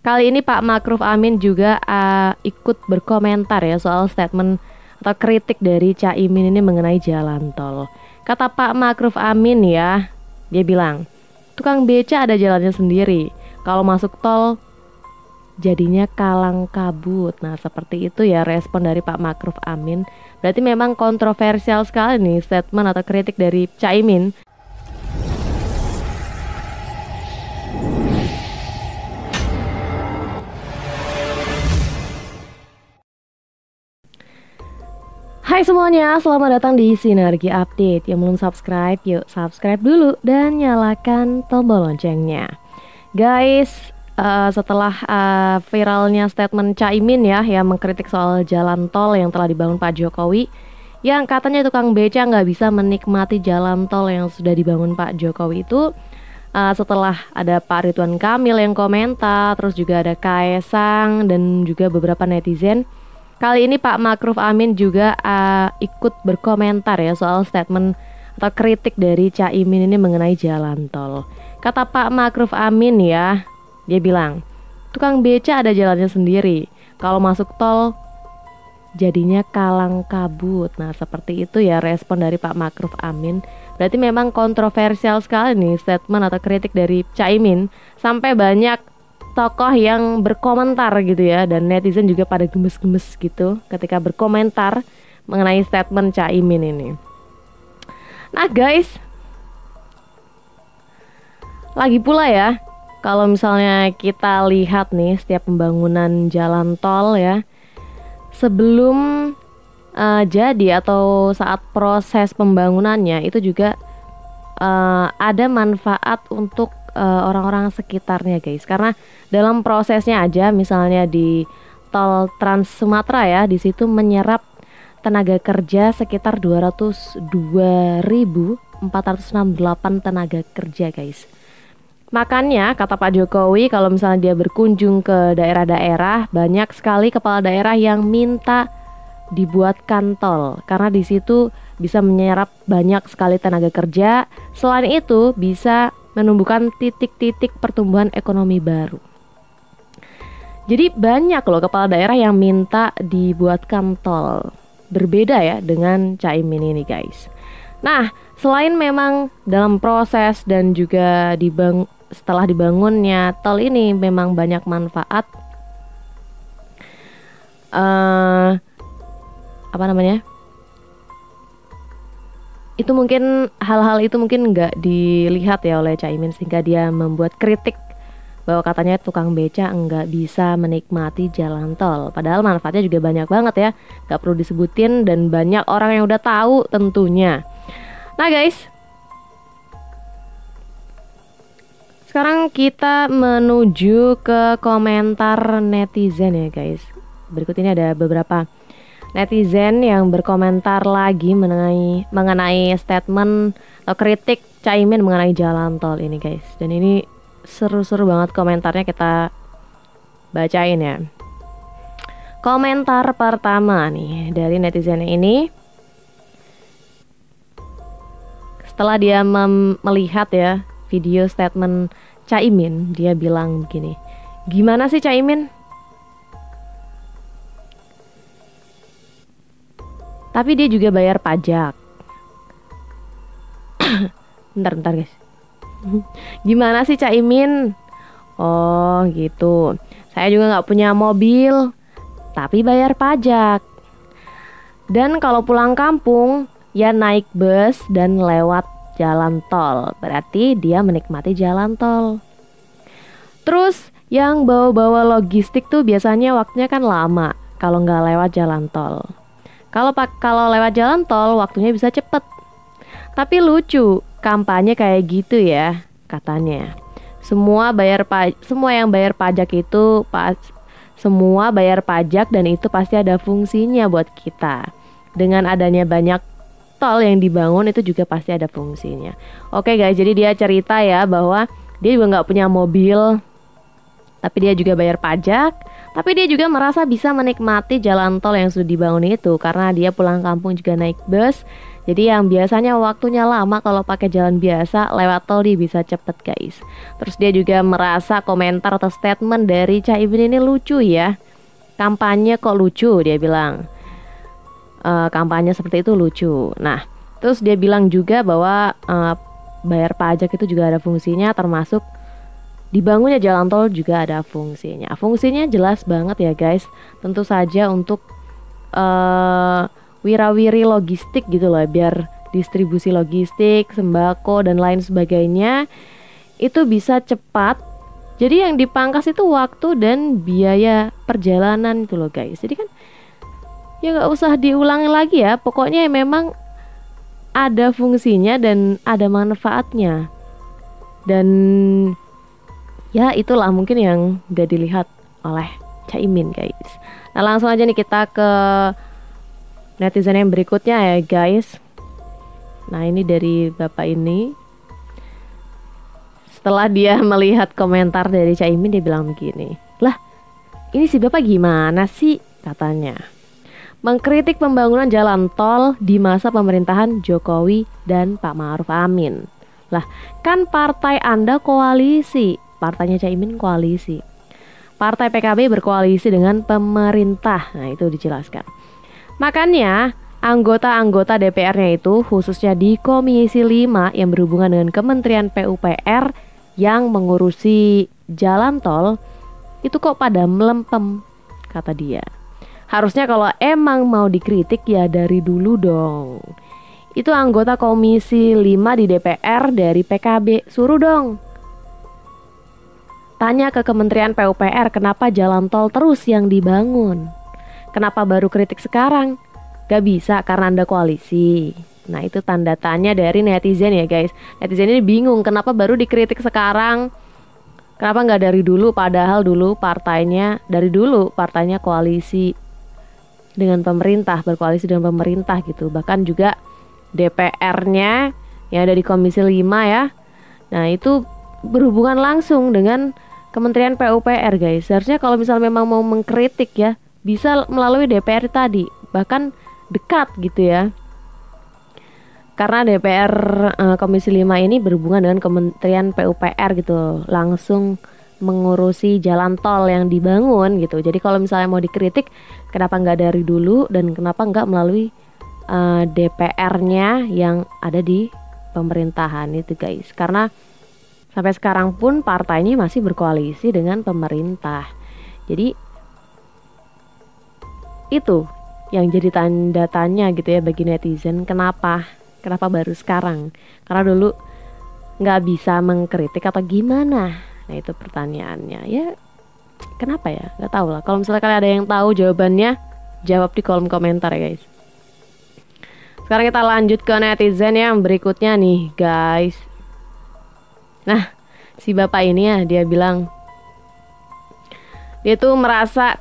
Kali ini Pak Ma'ruf Amin juga ikut berkomentar ya soal statement atau kritik dari Caimin ini mengenai jalan tol. Kata Pak Ma'ruf Amin ya, dia bilang, tukang beca ada jalannya sendiri. Kalau masuk tol jadinya kalang kabut. Nah, seperti itu ya respon dari Pak Ma'ruf Amin. Berarti memang kontroversial sekali nih statement atau kritik dari Caimin. Hai semuanya, selamat datang di Sinergi Update. Yang belum subscribe, yuk subscribe dulu dan nyalakan tombol loncengnya. Guys, setelah viralnya statement Caimin ya yang mengkritik soal jalan tol yang telah dibangun Pak Jokowi, yang katanya tukang beca nggak bisa menikmati jalan tol yang sudah dibangun Pak Jokowi itu, setelah ada Pak Ridwan Kamil yang komentar, terus juga ada Kaesang dan juga beberapa netizen. Kali ini Pak Ma'ruf Amin juga ikut berkomentar ya soal statement atau kritik dari Caimin ini mengenai jalan tol. Kata Pak Ma'ruf Amin ya, dia bilang, tukang beca ada jalannya sendiri. Kalau masuk tol jadinya kalang kabut. Nah, seperti itu ya respon dari Pak Ma'ruf Amin. Berarti memang kontroversial sekali nih statement atau kritik dari Caimin. Sampai banyak tokoh yang berkomentar gitu ya, dan netizen juga pada gemes-gemes gitu ketika berkomentar mengenai statement Caimin ini. Nah guys, lagi pula ya, kalau misalnya kita lihat nih setiap pembangunan jalan tol ya, sebelum jadi atau saat proses pembangunannya itu juga ada manfaat untuk orang-orang sekitarnya guys, karena dalam prosesnya aja misalnya di tol Trans Sumatera ya, di situ menyerap tenaga kerja sekitar 202.468 tenaga kerja guys. Makanya kata Pak Jokowi, kalau misalnya dia berkunjung ke daerah-daerah, banyak sekali kepala daerah yang minta dibuatkan tol karena di situ bisa menyerap banyak sekali tenaga kerja. Selain itu bisa menumbuhkan titik-titik pertumbuhan ekonomi baru. Jadi banyak loh kepala daerah yang minta dibuatkan tol. Berbeda ya dengan Caimin ini guys. Nah, selain memang dalam proses dan juga setelah dibangunnya tol ini memang banyak manfaat, itu mungkin hal-hal itu mungkin nggak dilihat ya oleh Caimin, sehingga dia membuat kritik bahwa katanya tukang beca nggak bisa menikmati jalan tol. Padahal manfaatnya juga banyak banget ya, nggak perlu disebutin dan banyak orang yang udah tahu tentunya. Nah guys, sekarang kita menuju ke komentar netizen ya guys. Berikut ini ada beberapa netizen yang berkomentar lagi mengenai statement atau kritik Caimin mengenai jalan tol ini guys. Dan ini seru-seru banget komentarnya, kita bacain ya. Komentar pertama nih dari netizen ini, setelah dia melihat ya video statement Caimin, dia bilang begini, gimana sih Caimin? Tapi dia juga bayar pajak. Bentar guys. Gimana sih Caimin? Oh gitu. Saya juga nggak punya mobil, tapi bayar pajak. Dan kalau pulang kampung, ya naik bus dan lewat jalan tol. Berarti dia menikmati jalan tol. Terus yang bawa-bawa logistik tuh biasanya waktunya kan lama kalau nggak lewat jalan tol. Kalau lewat jalan tol waktunya bisa cepet. Tapi lucu, kampanye kayak gitu ya katanya. Semua yang bayar pajak itu semua bayar pajak dan itu pasti ada fungsinya buat kita. Dengan adanya banyak tol yang dibangun itu juga pasti ada fungsinya. Oke guys, jadi dia cerita ya bahwa dia juga nggak punya mobil, tapi dia juga bayar pajak. Tapi dia juga merasa bisa menikmati jalan tol yang sudah dibangun itu karena dia pulang kampung juga naik bus. Jadi yang biasanya waktunya lama kalau pakai jalan biasa, lewat tol dia bisa cepet guys. Terus dia juga merasa komentar atau statement dari Caimin ini lucu ya. Kampanye kok lucu, dia bilang. Kampanye seperti itu lucu. Nah, terus dia bilang juga bahwa bayar pajak itu juga ada fungsinya, termasuk dibangunnya jalan tol juga ada fungsinya. Fungsinya jelas banget ya guys. Tentu saja untuk wirawiri logistik gitu loh, biar distribusi logistik, sembako dan lain sebagainya itu bisa cepat. Jadi yang dipangkas itu waktu dan biaya perjalanan itu loh guys. Jadi kan ya nggak usah diulangi lagi ya. Pokoknya memang ada fungsinya dan ada manfaatnya. Dan ya itulah mungkin yang gak dilihat oleh Caimin guys. Nah langsung aja nih kita ke netizen yang berikutnya ya guys. Nah ini dari bapak ini. Setelah dia melihat komentar dari Caimin, dia bilang begini, "Lah ini si bapak gimana sih?" katanya. Mengkritik pembangunan jalan tol di masa pemerintahan Jokowi dan Pak Ma'ruf Amin. Lah kan partai Anda koalisi. Partainya Caimin koalisi. Partai PKB berkoalisi dengan pemerintah. Nah itu dijelaskan. Makanya anggota-anggota DPR-nya itu khususnya di Komisi 5 yang berhubungan dengan Kementerian PUPR yang mengurusi jalan tol itu kok pada melempem, kata dia. Harusnya kalau emang mau dikritik ya dari dulu dong. Itu anggota Komisi 5 di DPR dari PKB, suruh dong tanya ke Kementerian PUPR kenapa jalan tol terus yang dibangun. Kenapa baru kritik sekarang? Gak bisa karena Anda koalisi. Nah itu tanda tanya dari netizen ya guys. Netizen ini bingung kenapa baru dikritik sekarang. Kenapa gak dari dulu, padahal dulu partainya koalisi dengan pemerintah, berkoalisi dengan pemerintah gitu. Bahkan juga DPR-nya yang ada di Komisi 5 ya. Nah itu berhubungan langsung dengan Kementerian PUPR guys. Seharusnya kalau misalnya memang mau mengkritik ya, bisa melalui DPR tadi, bahkan dekat gitu ya. Karena DPR Komisi 5 ini berhubungan dengan Kementerian PUPR gitu, langsung mengurusi jalan tol yang dibangun gitu. Jadi kalau misalnya mau dikritik, kenapa nggak dari dulu dan kenapa nggak melalui DPR-nya yang ada di pemerintahan itu guys. Karena sampai sekarang pun partainya masih berkoalisi dengan pemerintah. Jadi itu yang jadi tanda tanya gitu ya bagi netizen, kenapa baru sekarang? Karena dulu nggak bisa mengkritik atau gimana? Nah itu pertanyaannya ya. Kenapa ya? Nggak tahu lah. Kalau misalnya kalian ada yang tahu jawabannya, jawab di kolom komentar ya guys. Sekarang kita lanjut ke netizen yang berikutnya nih guys. Nah si bapak ini ya, dia bilang dia tuh merasa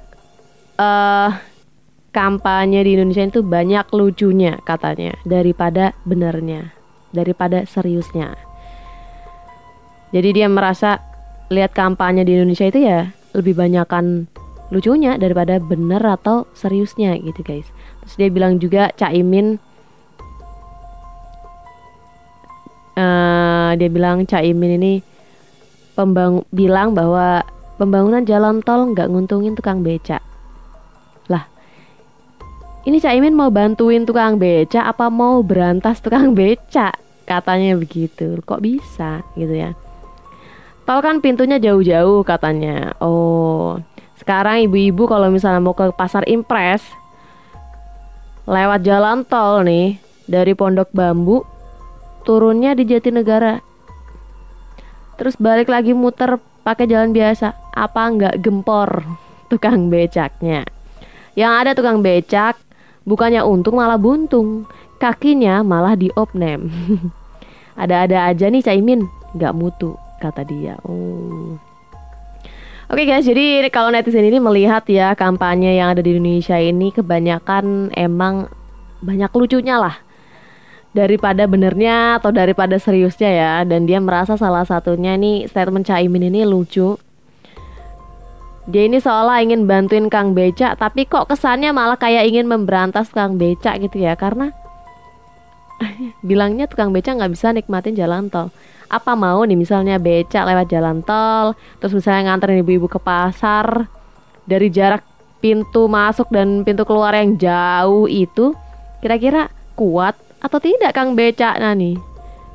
kampanye di Indonesia itu banyak lucunya katanya daripada benernya, daripada seriusnya. Jadi dia merasa lihat kampanye di Indonesia itu ya lebih banyakan lucunya daripada bener atau seriusnya gitu guys. Terus dia bilang juga Caimin ini bilang bahwa pembangunan jalan tol nggak nguntungin tukang becak. Lah, ini Caimin mau bantuin tukang becak apa mau berantas tukang becak? Katanya begitu. Kok bisa gitu ya? Tol kan pintunya jauh-jauh katanya. Oh, sekarang ibu-ibu kalau misalnya mau ke Pasar Impres lewat jalan tol nih dari Pondok Bambu, turunnya di Jatinegara, terus balik lagi muter pakai jalan biasa. Apa nggak gempor tukang becaknya? Yang ada tukang becak bukannya untung malah buntung, kakinya malah diopnem. Ada-ada aja nih Caimin, nggak mutu, kata dia. Oke guys, jadi kalau netizen ini melihat ya kampanye yang ada di Indonesia ini kebanyakan emang banyak lucunya lah daripada benernya atau daripada seriusnya ya. Dan dia merasa salah satunya nih statement Caimin ini lucu. Dia ini seolah ingin bantuin Kang Becak, tapi kok kesannya malah kayak ingin memberantas Kang Becak gitu ya. Karena Bilangnya tukang beca nggak bisa nikmatin jalan tol. Apa mau nih misalnya beca lewat jalan tol, terus misalnya nganterin ibu-ibu ke pasar dari jarak pintu masuk dan pintu keluar yang jauh itu, kira-kira kuat atau tidak Kang beca? Nah nih,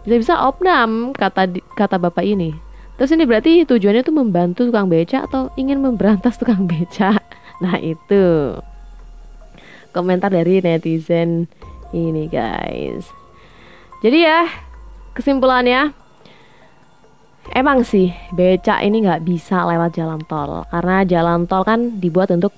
bisa-bisa opnam kata bapak ini. Terus ini berarti tujuannya tuh membantu tukang beca atau ingin memberantas tukang beca? Nah itu komentar dari netizen ini guys. Jadi ya kesimpulannya, emang sih beca ini nggak bisa lewat jalan tol karena jalan tol kan dibuat untuk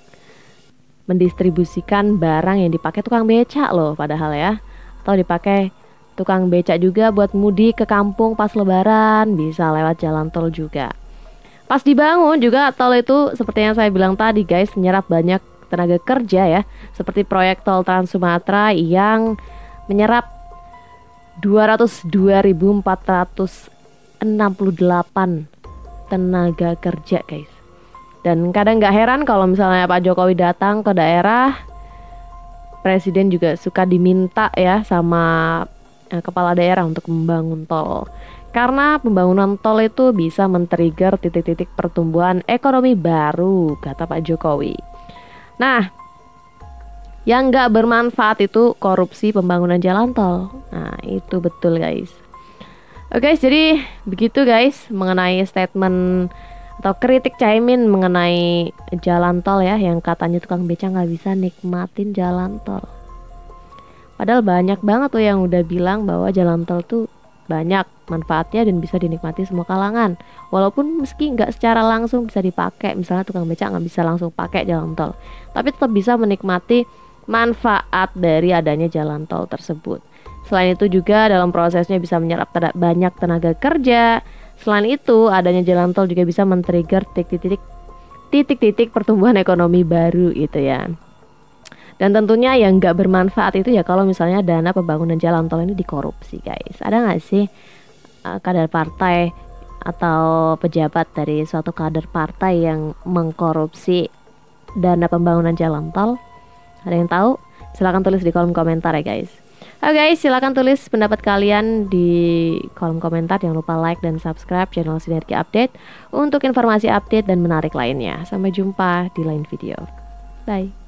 mendistribusikan barang yang dipakai tukang beca loh padahal ya, atau dipakai tukang beca juga buat mudik ke kampung pas lebaran, bisa lewat jalan tol juga. Pas dibangun juga tol itu seperti yang saya bilang tadi guys, menyerap banyak tenaga kerja ya, seperti proyek tol Trans Sumatera yang menyerap 202.468 tenaga kerja guys. Dan kadang nggak heran kalau misalnya Pak Jokowi datang ke daerah, presiden juga suka diminta ya sama kepala daerah untuk membangun tol. Karena pembangunan tol itu bisa men-trigger titik-titik pertumbuhan ekonomi baru, kata Pak Jokowi. Nah, yang nggak bermanfaat itu korupsi pembangunan jalan tol. Nah, itu betul guys. Oke, jadi begitu guys mengenai statement atau kritik Caimin mengenai jalan tol ya, yang katanya tukang beca nggak bisa nikmatin jalan tol. Padahal banyak banget tuh yang udah bilang bahwa jalan tol tuh banyak manfaatnya dan bisa dinikmati semua kalangan. Walaupun meski nggak secara langsung bisa dipakai, misalnya tukang beca nggak bisa langsung pakai jalan tol, tapi tetap bisa menikmati manfaat dari adanya jalan tol tersebut. Selain itu juga dalam prosesnya bisa menyerap banyak tenaga kerja. Selain itu adanya jalan tol juga bisa men-trigger titik-titik pertumbuhan ekonomi baru gitu ya. Dan tentunya yang nggak bermanfaat itu ya kalau misalnya dana pembangunan jalan tol ini dikorupsi guys. Ada nggak sih kader partai atau pejabat dari suatu kader partai yang mengkorupsi dana pembangunan jalan tol? Ada yang tahu? Silahkan tulis di kolom komentar ya guys. Oke guys, silahkan tulis pendapat kalian di kolom komentar. Jangan lupa like dan subscribe channel Sinergi Update untuk informasi update dan menarik lainnya. Sampai jumpa di lain video. Bye.